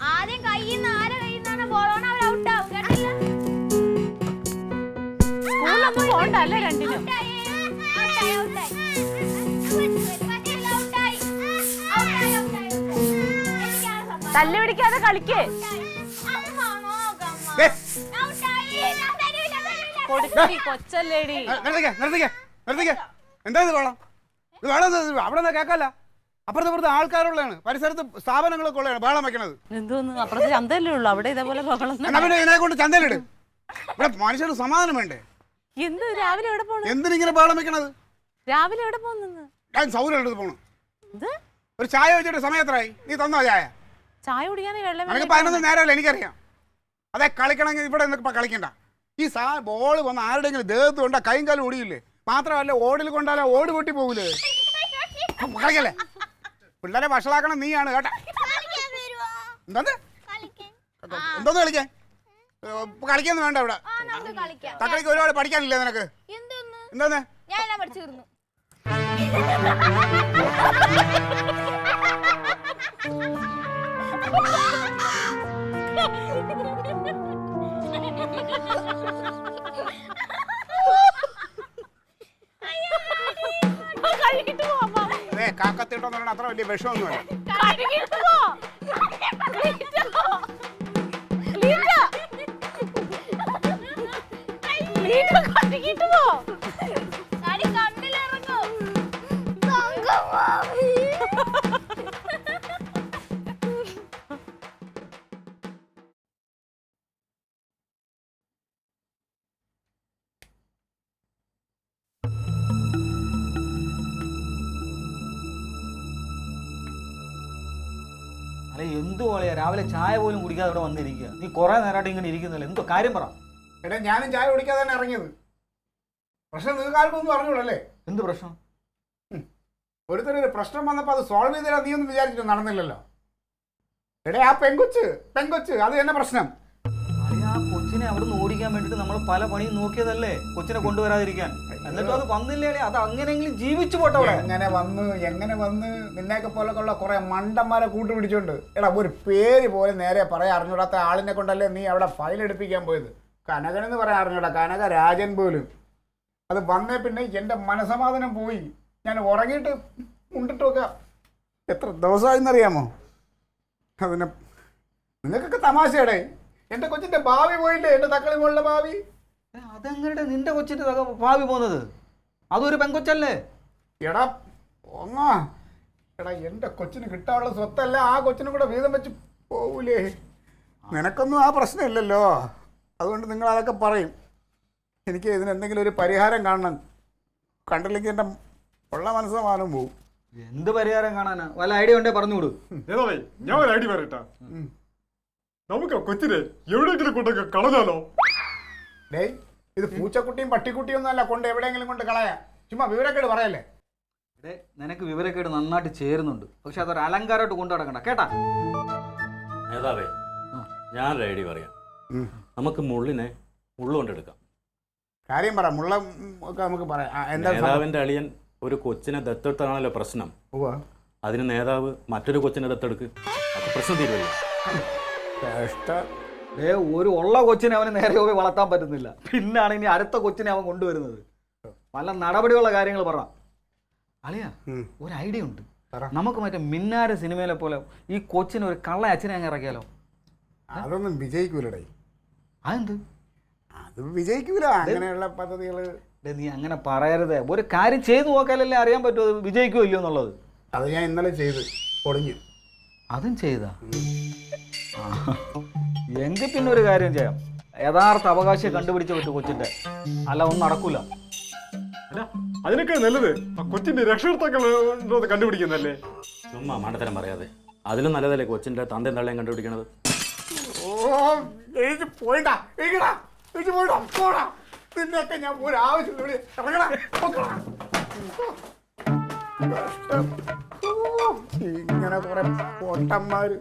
ആദ്യം കയ്യിന്ന് ആരെ കയ്യിന്നാണ് ബോളോണ അവർ ഔട്ട് ആവും കേട്ടില്ല. സ്കൂളിലൊന്നും പോണ്ടല്ലേ രണ്ടിനും. തല്ല് പിടിക്കാതെ കളിക്കേ. കൊച്ചല്ലേടി. എന്താ ഇത് വേളം? ഇത് വേളം അവിടെ നിന്ന് കേക്കല്ല. അപ്പുറത്തെ ആൾക്കാരുള്ളതാണ്, പരിസരത്ത് സ്ഥാപനങ്ങളൊക്കെ ഉള്ളതാണ് വേളം വെക്കണത്. എന്തോന്ന് അപ്പുറത്ത് ചന്തയല്ലേ ഉള്ളു, അവിടെ ഇതേപോലെ ഇതിനെ കൊണ്ട് ചന്തയിലിട്. ഇവിടെ മനുഷ്യന് സമാധാനം വേണ്ടേ? എന്ത് രാവിലെ എവിടെ പോണു? എന്തിനിങ്ങനെ വേളം വെക്കണത്? രാവിലെ എവിടെ പോന്നു? ഞാൻ സൗകര്യം എടുത്ത് പോണു. ഒരു ചായ വെച്ചിട്ട് സമയത്രായി? നീ തന്നോ ചായ? ചായ കുടിക്കാനേ വെള്ളം. എനിക്ക് 11 നേരമല്ല, എനിക്കറിയാം. അതെ, കളിക്കണമെങ്കിൽ ഇവിടെ ഇപ്പൊ കളിക്കണ്ട. ഈ ബോള് വന്ന് ആരുടെങ്കിലും ദേഹത്ത് കൊണ്ടാ കൈയും കാലും ഓടിയില്ലേ? മാത്രമല്ല ഓടിൽ കൊണ്ടാലേ ഓട് പൊട്ടി പോകൂലേ? കളിക്കല്ലേ? പിള്ളേരെ വഷളാക്കണം നീയാണ് കേട്ടാ. എന്തോന്ന് എന്തോന്ന് കളിക്കാൻ? കളിക്കൊന്നും വേണ്ട ഇവിടെ. തക്കളിക്ക് ഒരുപാട് പഠിക്കാനില്ലേ നിനക്ക്? എന്തോന്ന് കാക്കത്തിട്ടോന്ന് പറഞ്ഞാൽ അത്ര വലിയ വിഷമൊന്നുമല്ല. എന്തു പോലെയാ രാവിലെ ചായ പോലും കുടിക്കാതെ ഇവിടെ വന്നിരിക്കുക? നീ കുറെ നേരമായിട്ട് ഇങ്ങനെ ഇരിക്കുന്നില്ല, എന്തോ കാര്യം പറ. എടാ ഞാനും ചായ കുടിക്കാതെ തന്നെ ഇറങ്ങിയത്. പ്രശ്നം നിങ്ങൾക്ക് ആർക്കൊന്നും അറിഞ്ഞൂടല്ലേ? എന്ത് പ്രശ്നം? ഒരുത്തരൊരു പ്രശ്നം വന്നപ്പോൾ അത് സോൾവ് ചെയ്തരാ നീ ഒന്നും വിചാരിച്ചിട്ട് നടന്നില്ലല്ലോ. എടേ ആ പെങ്കൊച്ച് അത് തന്നെ പ്രശ്നം. ആ കൊച്ചിനെ അവിടെ നിന്ന് ഓടിക്കാൻ വേണ്ടിട്ട് നമ്മൾ പല പണിയും നോക്കിയതല്ലേ കൊച്ചിനെ കൊണ്ടുവരാതിരിക്കാൻ. എന്നിട്ടും അത് വന്നില്ലേ? അത് അങ്ങനെയെങ്കിലും ജീവിച്ചു പോട്ടെ. എങ്ങനെ വന്ന് നിന്നെയൊക്കെ പോലൊക്കെ ഉള്ള കുറെ മണ്ടന്മാരെ കൂട്ടുപിടിച്ചോണ്ട് എടാ ഒരു പേര് പോലെ നേരെ പറയാൻ അറിഞ്ഞൂടാത്ത ആളിനെ കൊണ്ടല്ലേ നീ അവിടെ ഫയൽ എടുപ്പിക്കാൻ പോയത്. കനകനെന്ന് പറയാൻ അറിഞ്ഞൂടാ, കനക രാജൻ പോലും. അത് വന്നേ പിന്നെ എൻ്റെ മനസമാധാനം പോയി. ഞാൻ ഉറങ്ങിയിട്ട് ഉണ്ടിട്ടൊക്കെ എത്ര ദിവസമായെന്നറിയാമോ? അതിനെ നിങ്ങൾക്കൊക്കെ തമാശയുടെ. എൻ്റെ കൊച്ചിൻ്റെ ഭാവി പോയില്ലേ? എൻ്റെ തക്കളി മോളുടെ ഭാവി. അതെങ്ങനെ നിന്റെ കൊച്ചിന്റെ ഭാവി പോകുന്നത്? അതൊരു പെങ്കൊച്ചല്ലേ? എടാ എൻ്റെ കൊച്ചിന് കിട്ടാനുള്ള സ്വത്തല്ല ആ കൊച്ചിനും കൂടെ വീതം വെച്ച് പോകൂലേ? നിനക്കൊന്നും ആ പ്രശ്നമില്ലല്ലോ, അതുകൊണ്ട് നിങ്ങൾ അതൊക്കെ പറയും. എനിക്ക് ഇതിനെന്തെങ്കിലും ഒരു പരിഹാരം കാണണം. കണ്ടില്ലെങ്കിൽ എൻ്റെ ഉള്ള മനസ്സമാനം പോവും. എന്ത് പരിഹാരം കാണാനാ? വല്ല ഐഡിയ ഉണ്ടേ പറഞ്ഞുകൊടു. ഞാൻ ഒരു ഐഡിയ പറയട്ടാ. നമുക്ക് കൊച്ചിനെ എവിടെയെങ്കിലും കൊണ്ടൊക്കെ കളഞ്ഞാലോ? ഡേയ് ഇത് പൂച്ചക്കുട്ടിയും പട്ടിക്കുട്ടിയും ഒന്നും അല്ല കൊണ്ട് എവിടെയെങ്കിലും കൊണ്ട് കളയാ. ചുമ്മാ വിവരക്കേട് പറയല്ലേ. നിനക്ക് വിവരക്കേട് നന്നായിട്ട് ചേരുന്നുണ്ട്, പക്ഷെ അതൊരു അലങ്കാരമായിട്ട് കൊണ്ടു നടക്കണ്ട കേട്ടാ. നേതാവേ, ഞാനൊരു ഐഡിയ പറയാം. നമുക്ക് മുള്ളിനെ മുള്ളുകൊണ്ടെടുക്കാം. കാര്യം പറ, മുള്ള ഒക്കെ നമുക്ക് പറയാം. നേതാവിന്റെ അളിയൻ ഒരു കൊച്ചിനെ ദത്തെടുത്താണല്ലോ പ്രശ്നം. അതിന് നേതാവ് മറ്റൊരു കൊച്ചിനെ ദത്തെടുക്ക്, അപ്പൊ പ്രശ്നം തീരുമല്ലോ. ഒരു ഉള്ള കൊച്ചിനെ അവന് നേരെ പോയി വളർത്താൻ പറ്റുന്നില്ല, പിന്നാണ് ഇനി അടുത്ത കൊച്ചിനെ അവൻ കൊണ്ടുവരുന്നത്. പല നടപടിയുള്ള കാര്യങ്ങൾ പറ. അളിയ ഒരു ഐഡിയ ഉണ്ട്. നമുക്ക് മറ്റേ മിന്നാര സിനിമയിലെ പോലെ ഈ കൊച്ചിന് ഒരു കള്ള അച്ഛനെ അങ്ങ് ഇറക്കിയാലോ? അതൊന്നും വിജയിക്കൂലടേ. അതെന്ത്? അത് വിജയിക്കൂല അങ്ങനെയുള്ള പദ്ധതികള്. നീ അങ്ങനെ പറയരുത്. ഒരു കാര്യം ചെയ്തു നോക്കാനല്ലേ അറിയാൻ പറ്റുമോ അത് വിജയിക്കുമോ ഇല്ലയോ എന്നുള്ളത്. അത് ഞാൻ ഇന്നലെ ചെയ്ത് പൊളിഞ്ഞു. അതും ചെയ്താ? എങ്കിൽ പിന്നെ ഒരു കാര്യം ചെയ്യാം, യഥാർത്ഥ അവകാശം കണ്ടുപിടിച്ച് പറ്റും കൊച്ചിന്റെ, അല്ല ഒന്നും നടക്കൂല. അതിനൊക്കെ നല്ലത് ആ കൊച്ചിന്റെ രക്ഷകർത്താക്കൾ കണ്ടുപിടിക്കുന്നല്ലേ. ചുമ്മാ മണ്ടത്തരം പറയാതെ, അതിലും നല്ലതല്ലേ കൊച്ചിന്റെ തന്തയും തള്ളയും കണ്ടുപിടിക്കണത്. നിന്നൊക്കെ ഞാൻ ഒരാവശ്യം ഇങ്ങനെ കുറെ പൊട്ടന്മാര്.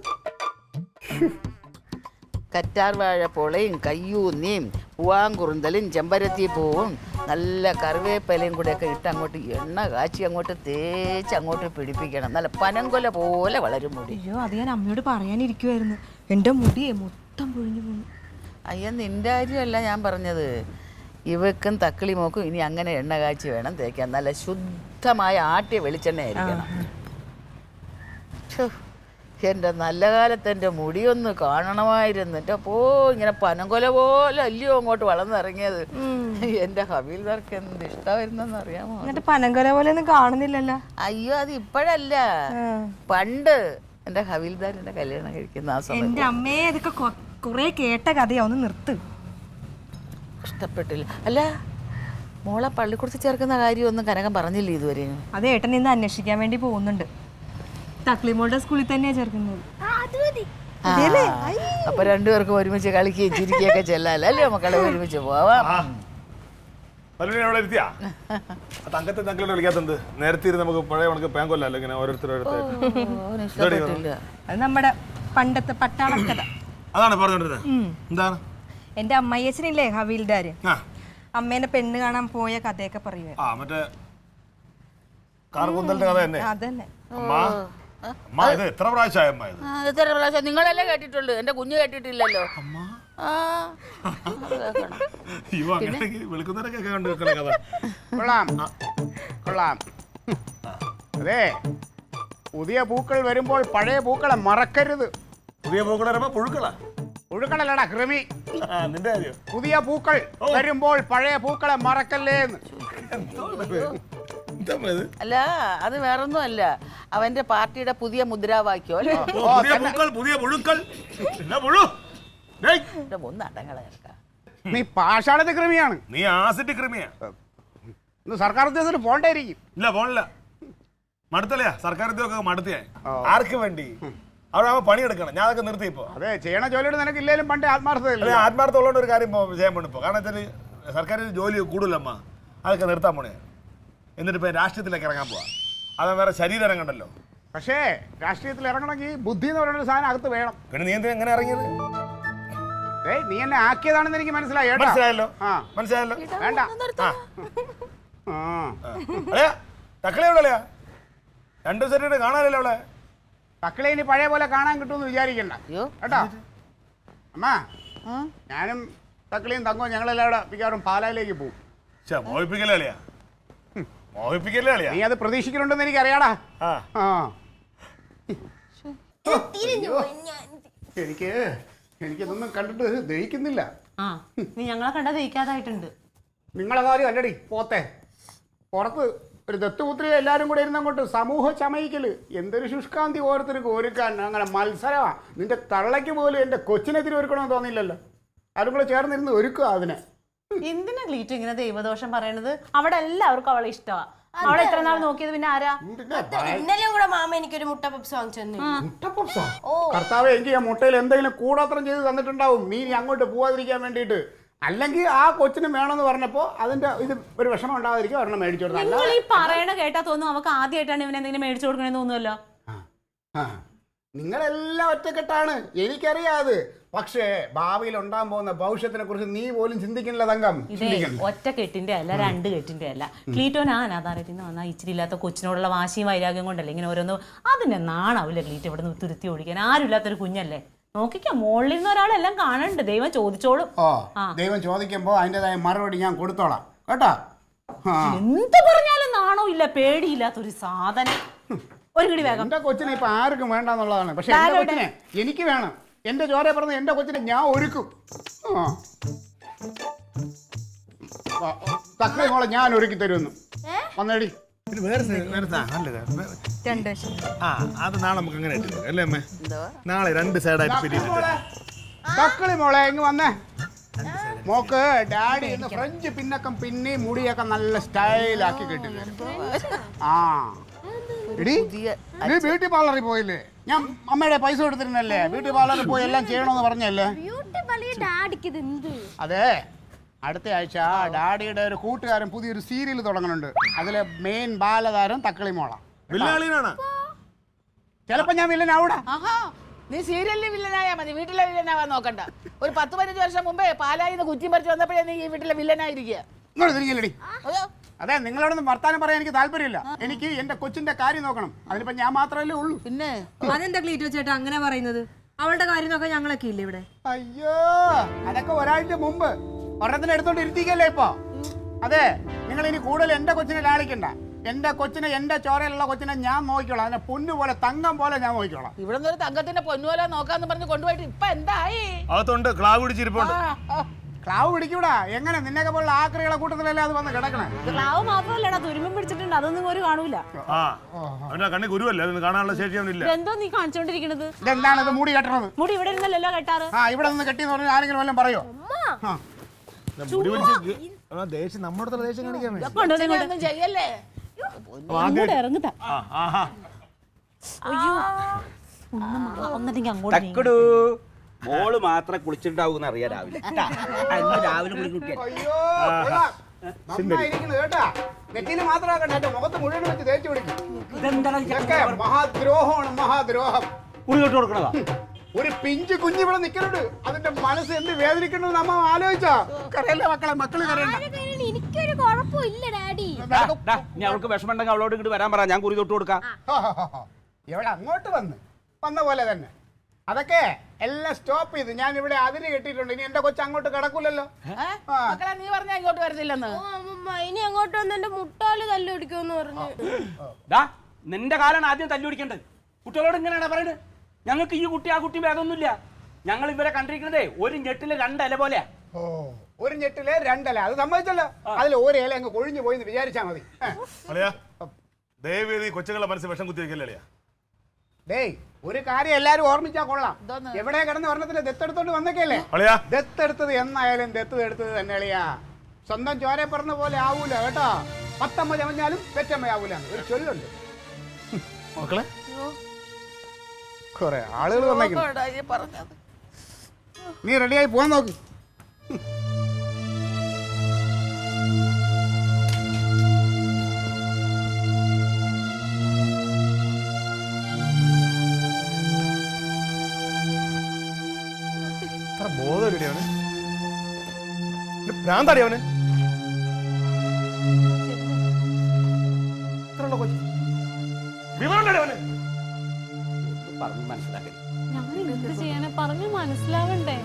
കറ്റാർവാഴ പൊളയും കയ്യൂന്നിയും പൂവാങ്കുറുന്തലും ചെമ്പരത്തി പൂവും നല്ല കറിവേപ്പിലയും കൂടെയൊക്കെ ഇട്ട് അങ്ങോട്ട് എണ്ണ കാച്ചി അങ്ങോട്ട് തേച്ച് അങ്ങോട്ട് പിടിപ്പിക്കണം. നല്ല പനങ്കൊല പോലെ വളരും മുടി. അയ്യോ അത് ഞാൻ അമ്മയോട് പറയാനിരിക്കുമായിരുന്നു. എൻ്റെ മുടിയെ മൊത്തം പൊഴിഞ്ഞു പോകുന്നു. അയ്യോ നിൻ്റെ കാര്യമല്ല ഞാൻ പറഞ്ഞത്. ഇവക്കും തക്കിളി മോക്കും ഇനി അങ്ങനെ എണ്ണ കാച്ചി വേണം തേക്കാൻ. നല്ല ശുദ്ധമായ ആട്ടിയ വെളിച്ചെണ്ണ ആയിരിക്കണം. എൻ്റെ നല്ല കാലത്ത് എൻ്റെ മുടിയൊന്ന് കാണണമായിരുന്നു. എൻ്റെ ഇങ്ങനെ പനങ്കൊല പോലെ അല്ലയോ അങ്ങോട്ട് വളർന്നിറങ്ങിയത്. എൻ്റെ ഹബീൽദാർക്ക് എന്ത് ഇഷ്ടമായിരുന്നെന്ന് അറിയാമോ? എന്നിട്ട് പനങ്കൊല പോലെ ഒന്നും കാണുന്നില്ലല്ലോ. അയ്യോ അത് ഇപ്പോഴല്ല, പണ്ട് എൻ്റെ ഹബീൽദാരിൻ്റെ കല്യാണം കഴിക്കുന്ന ആ സമയത്ത്. എൻ്റെ അമ്മയെ അതൊക്കെ കുറെ കേട്ട കഥയാ, ഒന്ന് നിർത്ത്. ഇഷ്ടപ്പെട്ടില്ല. അല്ല മോളെ പള്ളിക്കൂടത്തിൽ ചേർക്കുന്ന കാര്യമൊന്നും കനകം പറഞ്ഞില്ല ഇതുവരെ. അത് ഏട്ടൻ ഇന്ന് അന്വേഷിക്കാൻ വേണ്ടി പോകുന്നുണ്ട്. തക്ലിമോളുടെ സ്കൂളിൽ തന്നെയാ ചേർക്കുന്നത്. അപ്പൊ രണ്ടുപേർക്കും ഒരുമിച്ച് കളിക്കുകയും ചിരിക്കുകയൊക്കെ ചെല്ലാലോ അല്ലേ മക്കളെ? ഒരുമിച്ച് പോവാം. തങ്കത്തെ തങ്കളോട് വിളിക്കാത്തത് നേരത്തെ നമുക്ക് പഴയ കണക്ക് പേങ്കൊല്ലല്ലോ ഇങ്ങനെ ഇഷ്ടപ്പെട്ടില്ല. അത് നമ്മുടെ പണ്ടത്തെ പട്ടാളക്കഥ. അതാണ് പറഞ്ഞോണ്ടിരുന്നത്. എന്താണ്? എന്റെ അമ്മയച്ചനില്ലേ ഹവീൽദാര്, അമ്മേനെ പെണ്ണ് കാണാൻ പോയ കഥയൊക്കെ പറയുക. മറ്റേ കാർകൂന്തലിന്റെ കഥ തന്നെ. അതന്നെ. എത്ര പ്രാവശ്യം എത്ര പ്രാവശ്യം നിങ്ങളല്ലേ കേട്ടിട്ടുള്ളൂ, എന്റെ കുഞ്ഞ് കേട്ടിട്ടില്ലല്ലോ. കൊള്ളാം കൊള്ളാം. അതെ, പുതിയ പൂക്കൾ വരുമ്പോൾ പഴയ പൂക്കളെ മറക്കരുത്. പുതിയ പൂക്കൾ വരുമ്പോ പുഴുക്കളാ? പുഴുക്കളല്ലടാ കൃമി. നിന്റെ കാര്യം. പുതിയ പൂക്കൾ വരുമ്പോൾ പഴയ പൂക്കളെ മറക്കല്ലേ എന്ന്. അല്ല അത് വേറൊന്നും അല്ല, അവന്റെ പാർട്ടിയുടെ പുതിയ മുദ്രാവാക്യം. പുതിയ പുഴുക്കൾ. ഒന്നടങ്ങളെ നീ പാഷാണത്തെ കൃമിയാണ്. നീ ആസിഡ് കൃമിയാ. സർക്കാർ ഉദ്യോഗസ്ഥന് പോണ്ടായിരിക്കും. ഇല്ല പോണില്ല, മടുത്തലയാ സർക്കാർ ഉദ്യോഗം മടുത്തിയാ. ആർക്ക് വേണ്ടി? അവിടെ പണിയെടുക്കണം. ഞാൻ അതൊക്കെ നിർത്തി ഇപ്പോ. അതെ, ചെയ്യണ ജോലിയോട് നിനക്ക് ഇല്ലേലും പണ്ട് ആത്മാർത്ഥതയില്ല. ആത്മാർത്ഥ ഉള്ളതുകൊണ്ട് ഒരു കാര്യം ചെയ്യാൻ പോണിപ്പോ. കാരണം വെച്ചാൽ സർക്കാർ ജോലി കൂടുതലമ്മ, അതൊക്കെ നിർത്താൻ പോണേ. എന്നിട്ട് ഇപ്പൊ രാഷ്ട്രീയത്തിലേക്ക് ഇറങ്ങാൻ പോവാ. അത് വേറെ ശരീരം ഇറങ്ങണ്ടല്ലോ. പക്ഷേ രാഷ്ട്രീയത്തിൽ ഇറങ്ങണമെങ്കിൽ ബുദ്ധി എന്ന് പറയുന്ന ഒരു സാധനം അകത്ത് വേണം. പിന്നെ നീ എന്തിനാ എങ്ങനെ ഇറങ്ങിയത്? നീ എന്നെ ആക്കിയതാണെന്ന് എനിക്ക് മനസ്സിലായി. മനസ്സിലായല്ലോ, മനസ്സിലായല്ലോ. വേണ്ട. തക്കളി എവിടെയാ? 2 ദിവസം കാണാനല്ലോ അവളെ. തക്കളി ഇനി പഴയ പോലെ കാണാൻ കിട്ടുമെന്ന് വിചാരിക്കണ്ട കേട്ടോ. അമ്മ, ഞാനും തക്കളിയും തങ്കവും ഞങ്ങളെല്ലാം ഇവിടെ മിക്കവാറും പാലായിലേക്ക് പോകും. മോഹിപ്പിക്കല്ലേ മോഹിപ്പിക്കല്ലേ അളിയാ? നീ അത് പ്രതീക്ഷിക്കുന്നുണ്ടെന്ന് എനിക്കറിയാടാ. എനിക്കിതൊന്നും കണ്ടിട്ട് ദഹിക്കുന്നില്ല. നീ ഞങ്ങളെ കണ്ടാ ദഹിക്കാതായിട്ടുണ്ട്. നിങ്ങളെ കാര്യം അല്ലടി പോത്തെ. പുറത്ത് ഒരു ദത്തുപുത്രി എല്ലാവരും കൂടെ ഇരുന്നങ്ങോട്ട് സമൂഹ ചമയിക്കല്. എന്തൊരു ശുഷ്കാന്തി ഓരോരുത്തർക്ക് ഒരുക്കാൻ. അങ്ങനെ മത്സരമാ. നിന്റെ തള്ളയ്ക്ക് പോലും എൻ്റെ കൊച്ചിനെതിരെ ഒരുക്കണമെന്ന് തോന്നിയില്ലല്ലോ. ആരും കൂടെ ചേർന്നിരുന്ന് ഒരുക്കുക അതിനെ. എന്തിനാ ഗ്ലീറ്റ് ഇങ്ങനെ ദൈവദോഷം പറയണത്? അവിടെ എല്ലാവർക്കും അവളെ ഇഷ്ടമാ. അവളെ എത്ര നാൾ നോക്കിയത് പിന്നെ ആരാ? ഇന്നലെയും കൂടെ മാമ എനിക്കൊരു മുട്ട പപ്സ് വാങ്ങിച്ചു തന്നു. കർത്താവ്, എനിക്ക് ആ മുട്ടയിൽ എന്തെങ്കിലും കൂടോത്രം ചെയ്ത് തന്നിട്ടുണ്ടാവും നീ അങ്ങോട്ട് പോവാതിരിക്കാൻ വേണ്ടിയിട്ട്. അല്ലെങ്കിൽ ആ കൊച്ചിനും വേണമെന്ന് പറഞ്ഞപ്പോ അതിന്റെ ഇത് ഒരു വിഷമം ഉണ്ടാകാതിരിക്കും ഒരെണ്ണം മേടിച്ചു കൊടുത്താൽ. നിങ്ങൾ ഈ പറയണ കേട്ടാ തോന്നുന്നു അവർക്ക് ആദ്യമായിട്ടാണ് ഇവൻ എന്തെങ്കിലും മേടിച്ചു കൊടുക്കണെന്ന് തോന്നുമല്ലോ. നിങ്ങളെല്ലാം ഒറ്റക്കെട്ടാണ്, എനിക്കറിയാത്. പക്ഷേ ഭാവിയിൽ ഉണ്ടാകാൻ പോകുന്ന ഭവിഷ്യത്തിനെ കുറിച്ച് നീ പോലും ചിന്തിക്കുന്നില്ല തങ്കം. ഇതേ ഒറ്റ കെട്ടിന്റെ അല്ല, 2 കെട്ടിന്റെ അല്ല. ക്ലീറ്റോൻ ആ അനാഥാലയത്തിൽ നിന്ന് വന്നാൽ ഇച്ചിരി ഇല്ലാത്ത കൊച്ചിനോടുള്ള വാശിയും വൈരാഗ്യം കൊണ്ടല്ലേ ഇങ്ങനെ ഓരോന്ന്. അതിന്റെ നാണാവില്ല ക്ലീറ്റ് ഇവിടെ നിന്ന് തുരുത്തി ഓടിക്കാൻ. ആരും ഇല്ലാത്തൊരു കുഞ്ഞല്ലേ. നോക്കിക്കോ, മുകളിൽ നിന്ന് ഒരാളെല്ലാം കാണുന്നുണ്ട്. ദൈവം ചോദിച്ചോളും. ദൈവം ചോദിക്കുമ്പോ അതിൻ്റെതായ മറുപടി ഞാൻ കൊടുത്തോളാം കേട്ടോ. എന്ത് പറഞ്ഞാലും നാണോ ഇല്ല, പേടിയില്ലാത്തൊരു സാധനം. ഒരു കിടി വേഗം. എന്റെ കൊച്ചിനെ ഇപ്പൊ ആർക്കും വേണ്ടെന്നുള്ളതാണ്. പക്ഷെ എന്റെ കൊച്ചിനെ എനിക്ക് വേണം. എന്റെ ചോര പറഞ്ഞ എന്റെ കൊച്ചിനെ ഞാൻ ഒരുക്കും. തക്കളി മോളെ ഞാൻ ഒരുക്കി തരുമെന്ന് വന്നേടി. അത് നാളെ നമുക്ക് അങ്ങനെ അല്ലേ അമ്മേ? നാളെ 2 സൈഡായിട്ട് പിരിയിട്ടുണ്ട്. തക്കളി മോളെ ഇങ്ങ് വന്നേ. മോക്ക് ഡാഡി ഇന്ന് ഫ്രഞ്ച് പിന്നക്കം പിന്നെ മുടിയൊക്കെ നല്ല സ്റ്റൈലാക്കി കെട്ടില്ല. നീ ബ്യൂട്ടി പാർലറിൽ പോയില്ലേ? ഞാൻ അമ്മയുടെ പൈസ കൊടുത്തിരുന്നല്ലേ. ബ്യൂട്ടി പാർലറിൽ പോയി എല്ലാം ചെയ്യണമെന്ന് പറഞ്ഞല്ലേ. അതെ, അടുത്ത ആഴ്ച ഡാഡിയുടെ ഒരു കൂട്ടുകാരൻ പുതിയൊരു സീരിയൽ തുടങ്ങുന്നുണ്ട്. അതിലെ മെയിൻ ബാലതാരം തക്കളി മോള. ചിലപ്പോ ഞാൻ വില്ലനാവൂടാ. നീ സീരിയലിൽ വില്ലനായാ മതി, വീട്ടിലെ വില്ലനാവാൻ നോക്കണ്ട. ഒരു 10-15 വർഷം മുമ്പേ പാലായിന്ന് കുറ്റി പറിച്ച് വന്നപ്പോഴേ നീ ഈ വീട്ടിലെ വില്ലനായിരിക്കുക. ഇങ്ങോട്ട് തിരികെല്ലടി. അതെ, നിങ്ങളോടൊന്നും വർത്താനം പറയാൻ എനിക്ക് താല്പര്യമില്ല. എനിക്ക് എന്റെ കൊച്ചിന്റെ കാര്യം നോക്കണം. അതിനിപ്പോ ഞാൻ മാത്രമല്ലേ ഉള്ളൂ. പിന്നെ അതെന്താ ക്ലീറ്റോ ചേട്ടാ അങ്ങനെ പറയുന്നത്? അവളുടെ കാര്യം നോക്കാൻ ഞങ്ങളൊക്കെ ഇല്ലേ ഇവിടെ? അയ്യോ, അതൊക്കെ ഒരാഴ്ച മുമ്പ് ഒരെണ്ണത്തിന് എടുത്തോണ്ട് ഇരുത്തിക്കല്ലേ ഇപ്പൊ. അതെ, നിങ്ങൾ ഇനി കൂടുതൽ എന്റെ കൊച്ചിനെ ലാളിക്കണ്ട. എന്റെ കൊച്ചിനെ, എന്റെ ചോരയിലുള്ള കൊച്ചിനെ ഞാൻ നോക്കിക്കോളാം. അതിനെ പൊന്നു പോലെ, തങ്കം പോലെ ഞാൻ നോക്കിക്കോളാം. ഇവിടെ നിന്ന് ഒരു തങ്കത്തിന്റെ പൊന്നുപോലെ നോക്കാന്ന് പറഞ്ഞ് കൊണ്ടുപോയിട്ട് ഇപ്പൊ എന്തായി? അകത്തുണ്ട് ക്ലാവ് പിടിച്ചിരിപ്പുണ്ട്. ക്ലാവ് പിടിക്കൂടാ. എങ്ങനെ നിന്നൊക്കെ പോലുള്ള ആക്രികളെ കൂട്ടത്തിലല്ലേ അത് വന്ന് കിടക്കണേ? ക്ലാവ് മാത്രമല്ലടാ, തുരുമ്പം പിടിച്ചിട്ടുണ്ട്. അതൊന്നും ഒരു കാണൂല. ആ അവന്റെ കണ്ണി കുരുവല്ലേ, അതിന് കാണാനുള്ള ശേഷി അവനില്ല. എന്തോ നീ കാണിച്ചോണ്ടിരിക്കണത്? ഇതെന്താണ് ഇത് മൂടി കെട്ടണത്? മുടി ഇവിടെ ഇരുന്നല്ലോ കെട്ടാറ്. ആ, ഇവിടെ നിന്ന് കെട്ടിന്ന് പറഞ്ഞാൽ ആരെങ്കിലും വല്ലതും പറയോ? മുടി പിടിച്ച് ദേഷ്യം, നമ്മുടെ ദേഷ്യം കാണിക്കാൻ ഒന്നും ചെയ്യല്ലേ? ഇറങ്ങുതാ. അയ്യോ, ഒന്നിട്ടെങ്കിൽ അങ്ങോട്ട് നീങ്ങ്. മോള് മാത്രം കുളിച്ചിട്ടുണ്ടാവും അറിയാം രാവിലെ. രാവിലെ കുളിക്കുട്ടിയ അയ്യോ, കൊള്ളാം. നന്നായിരിക്കുന്നു കേട്ടാ. നെറ്റിന് മാത്രമാക്കണ്ട, എന്റെ മുഖത്ത് മുഴുവൻ വെച്ച് തേച്ച് പിടിക്കും. ഇതൊക്കെ മഹാദ്രോഹമാണ്, മഹാദ്രോഹം. കുളി തൊട്ട് കൊടുക്കണതാ. ഒരു പിഞ്ചു കുഞ്ഞ് ഇവിടെ നിൽക്കുന്നുണ്ട്. അതിന്റെ മനസ്സ് എന്ത് വേദനിക്കണമെന്ന് നമ്മ ആലോചിച്ചാ? കരയല്ലേ മക്കളെ, മക്കള് കരയണ്ട. എനിക്കൊരു കുഴപ്പമില്ല ഡാഡി. ഇനി അവൾക്ക് വിഷമം ഉണ്ടെങ്കിൽ അവളോട് ഇങ്ങോട്ട് വരാൻ പറ, ഞാൻ കുറി തൊട്ട് കൊടുക്കാം. ഇവിടെ അങ്ങോട്ട് വന്ന പോലെ തന്നെ. അതൊക്കെ എല്ലാം സ്റ്റോപ്പ് ചെയ്ത് ഞാൻ ഇവിടെ അതിര് കെട്ടിയിട്ടുണ്ട്. ഇനി എന്റെ കൊച്ചു അങ്ങോട്ട് കിടക്കൂലല്ലോ. മക്കളെ നീ പറഞ്ഞാ ഇങ്ങോട്ട് വരുന്നില്ലെന്ന്. ഇനി അങ്ങോട്ട് വന്ന് എന്റെ മുട്ടാല് തല്ലുപിടിക്കുമെന്ന് പറഞ്ഞു. നിന്റെ കാലാണ് ആദ്യം തല്ലുപിടിക്കേണ്ടത്. കുട്ടികളോട് ഇങ്ങനെയാണ് പറയുന്നത്. ഞങ്ങൾക്ക് ഈ കുട്ടി ആ കുട്ടി ഭേദമൊന്നുമില്ല. ഞങ്ങൾ ഇവരെ കണ്ടിരിക്കുന്നതേ ഒരു ഞെട്ടില് 2 ഇല പോലെയാ. ഓ, ഒരു ഞെട്ടില് 2 ഇല, അത് സമ്മതിച്ചല്ലോ. അതിൽ ഒരു ഇല അങ്ങ് കൊഴിഞ്ഞു പോയി എന്ന് വിചാരിച്ചാ മതി. ദയവേദി കൊച്ചുങ്ങളെ മനസ്സിൽ വിഷം കുത്തിവെക്കല്ലേ? ഡേയ്, ഒരു കാര്യം എല്ലാരും ഓർമ്മിച്ചാ കൊള്ളാം. എവിടെ കിടന്ന് ഒരെണ്ണത്തിന് ദത്തെടുത്തോണ്ട് വന്നേക്കല്ലേ? ദത്തെടുത്തത് എന്നായാലും ദത്തെടുത്തത് തന്നെ അളിയാ. സ്വന്തം ചോരെ പറഞ്ഞ പോലെ ആവൂല കേട്ടോ. 10 അമ്മ ചമഞ്ഞാലും പെറ്റമ്മയാവൂല, ഒരു ചൊല്ലുണ്ട്. മക്കളെ കൊറേ ആളുകൾ വന്നേക്കുന്നു. പറഞ്ഞത് നീ റെഡിയായി പോവാൻ നോക്ക്. ബോധമല്ലേ അവന്? ഭ്രാന്താടി അവന്. വിവരമുണ്ടോ അവന്? പറഞ്ഞ് മനസ്സിലാക്കി. ഞങ്ങൾ എന്ത് ചെയ്യാനാ, പറഞ്ഞു മനസ്സിലാവണ്ടേ?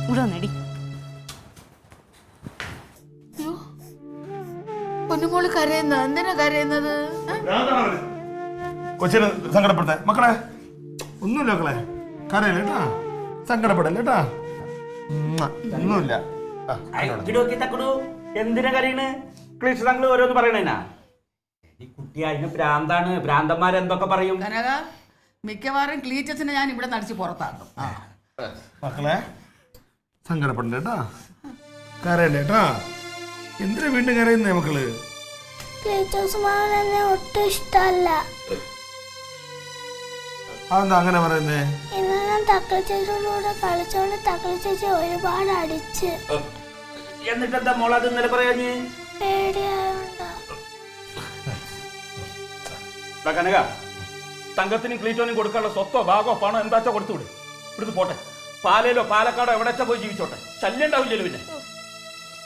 ഇവിടെ വന്നെടി. പൊന്നുമോള് കരയുന്ന എന്തിനാ കരയുന്നത്? കൊച്ചിനെ സങ്കടപ്പെടുത്താൻ. മക്കളെ ഒന്നുമില്ല മക്കളെ, കരയില്ല കേട്ടാ, സങ്കടപ്പെടല്ലേ കേട്ടാ, ഒന്നുമില്ല. എന്തിനാ കരയണ്? ക്ലീഷ് താങ്കൾ ഓരോന്ന് പറയണേനാ. ഈ കുട്ടി അതിന് ഭ്രാന്താണ്, ഭ്രാന്തന്മാരെന്തൊക്കെ പറയും. കനക, മിക്കവാറും ക്ലീറ്റസിനെ ഞാൻ ഇവിടെ നടിച്ച് പുറത്താക്കും. മക്കളെ സങ്കടപ്പെടണ്ട കേട്ടാ, കരയല്ലേ കേട്ടാ. എന്തിനാ വീണ്ടും കരയുന്നേ മക്കള്? എന്നെ ഒട്ടും ഇഷ്ടമല്ല. അതെന്താ അങ്ങനെ പറയുന്നേ? ഇന്ന് ഞാൻ തക്കളി ചേച്ചിയോട് കളിച്ചോണ്ട് തക്കളി ചേച്ചി ഒരുപാട് അടിച്ച്. എന്നിട്ടെന്താ മോളത് ഇന്നലെ പറയാഞ്ഞ്? പേടിയായോണ്ടാ. കനക, തങ്കത്തിനും ക്ലീറ്റോനും കൊടുക്കാനുള്ള സ്വത്തോ ഭാഗോ പണോ എന്താച്ചാ കൊടുത്തുവിട്. ഇവിടുന്ന് പോട്ടെ. പാലയിലോ പാലക്കാടോ എവിടെച്ചാ പോയി ജീവിച്ചോട്ടെ. ശല്യം ഉണ്ടാവില്ലല്ലോ പിന്നെ.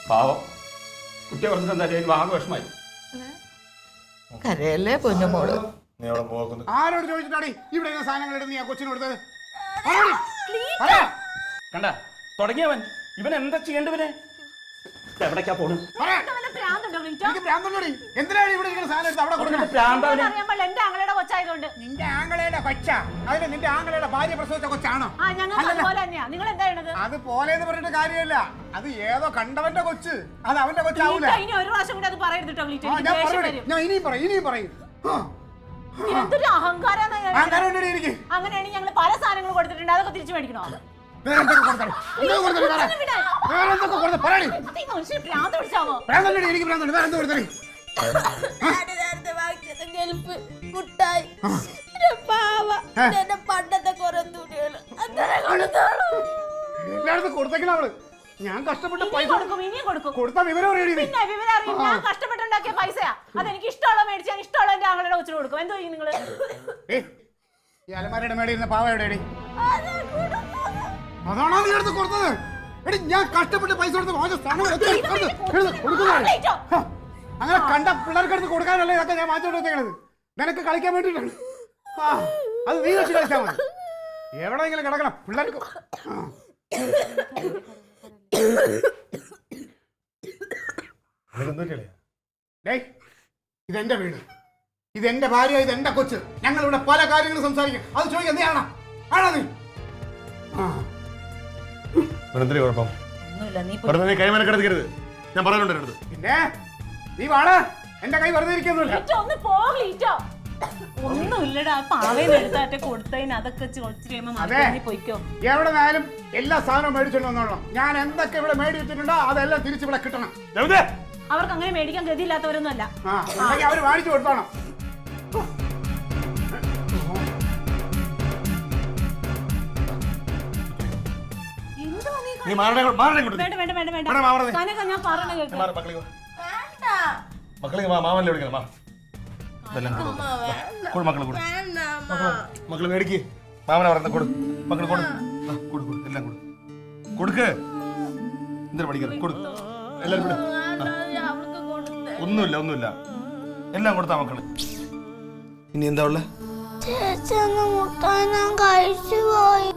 പാവം കുട്ടിയെ പറഞ്ഞിട്ട് എന്തായാലും ആകെ വിഷമായി. കരയല്ലേ പൊന്നുമോള്. ആരോട് ചോദിച്ചിട്ടാടി ഇവിടെ സാധനങ്ങൾ എടുത്ത് ഞാൻ കൊച്ചിന് കൊടുത്തത്? കണ്ട തുടങ്ങിയവൻ. ഇവൻ എന്താ ചെയ്യേണ്ടവനെ? എവിടേക്കാ പോണു? എന്തിനാണ് ഇവിടെ സാധനം എടുത്ത് അവിടെ കൊടുക്കുന്നത്? എന്റെ ആങ്ങളുടെ കൊച്ചായതുകൊണ്ട്. നിന്റെ ആങ്ങളയുടെ കൊച്ചാ? അതിന് നിന്റെ ആങ്ങളയുടെ ഭാര്യ പ്രസവിച്ച കൊച്ചാണോ? നിങ്ങൾ എന്താ ചെയ്യണത്? അത് പോലെ പറഞ്ഞിട്ട് കാര്യമില്ല. അത് ഏതോ കണ്ടവന്റെ കൊച്ച്, അത് അവന്റെ കൊച്ചാവൂല. ഇനി ഒരു പ്രാവശ്യം കൂടി അത് പറയരുത് കേട്ടോ. ഞാൻ ഇനിയും പറയും. എന്തൊരു അഹങ്കാരം. അങ്ങനെയാണെങ്കിൽ ഞങ്ങൾ പല സാധനങ്ങൾ കൊടുത്തിട്ടുണ്ട്, അതൊക്കെ തിരിച്ചു മേടിക്കണോ? പണ്ടത്തെ കുറെ തുണികള് എല്ലായിടത്തും കൊടുത്തേക്കണം അവള്. ഞാൻ കഷ്ടപ്പെട്ട് പൈസ കൊടുക്കും, ഇനിയും കൊടുക്കും. കൊടുത്ത വിവരം അറിയണേ. പിന്നെ വിവരം അറിയും. ഞാൻ കഷ്ടപ്പെട്ടുണ്ടാക്കിയ പൈസയാ. അതെനിക്ക് ഇഷ്ടമുള്ള മേടിച്ച് ഞാൻ ഇഷ്ടമുള്ള എന്റെ ആങ്ങളുടെ കൊച്ചിന് കൊടുക്കും. എന്തോ നിങ്ങള് ഈ അലമാരയുടെ മേടിയിൽ ഇരുന്ന പാവ എവിടെയാടി? അതാണോ നീ എടുത്ത് കൊടുത്തത്? എടി ഞാൻ കഷ്ടപ്പെട്ട് പൈസ കൊടുത്ത് വാങ്ങിച്ച സാധനം അങ്ങനെ കണ്ട പിള്ളേർക്ക് എടുത്ത് കൊടുക്കാനല്ലേ ഇതൊക്കെ ഞാൻ മാറ്റി കൊടുത്തേക്കണത്. നിനക്ക് കളിക്കാൻ വേണ്ടിയിട്ടാണ്. അത് നീ വെച്ച് കളിച്ചാൽ മതി. എവിടെയെങ്കിലും കിടക്കണം പിള്ളേർക്ക്. ഇതെന്റെ വീട്, ഇതെന്റെ ഭാര്യ, ഇതെന്റെ കൊച്ച്. ഞങ്ങൾ ഇവിടെ പല കാര്യങ്ങളും സംസാരിക്കും. അത് ചോദിക്കാൻ നീ ആണോ? ആണോ നീ? എന്തിനു കുഴപ്പം? വെറുതെ നീ കൈമന കിടക്കരുത്, ഞാൻ പറയാനുണ്ട്. പിന്നെ നീ വാടാ, എന്റെ കൈ വെറുതെ ഇരിക്കൊന്നുമില്ല. ഒന്ന് പോകലീറ്റോ. ഒന്നുമില്ലടാ, പാവേന്ന് എടുത്താട്ടെ കൊടുത്തതിന് അതൊക്കെ പോയിക്കോ. എവിടെ നിന്നാലും എല്ലാ സാധനവും മേടിച്ചോണ്ട് വന്നോളാം. ഞാൻ എന്തൊക്കെ ഇവിടെ മേടിച്ചിട്ടുണ്ടോ അതെല്ലാം തിരിച്ചു ഇവിടെ കിട്ടണം. അവർക്ക് അങ്ങനെ മേടിക്കാൻ ഗതിയില്ലാത്തവരൊന്നും അല്ല. അവര് വാങ്ങിച്ചു കൊടുത്തോണം. മാമല്ലേ വിളിക്കണം. മക്കള് മേടിക്ക്, മാമനെ പറഞ്ഞ കൊടു, മക്കള് കൊടു, എല്ലാം കൊടു, കൊടുക്ക്. എന്തിനാ പഠിക്കുന്നത്? കൊടു, എല്ലാരും വിട്. ഒന്നുമില്ല, എല്ലാം കൊടുത്താ മക്കള്. ഇനി എന്താ ഉള്ളേ? ചേച്ചി ഒന്ന് മുട്ടാൻ ഞാൻ കഴിച്ചു പോയി.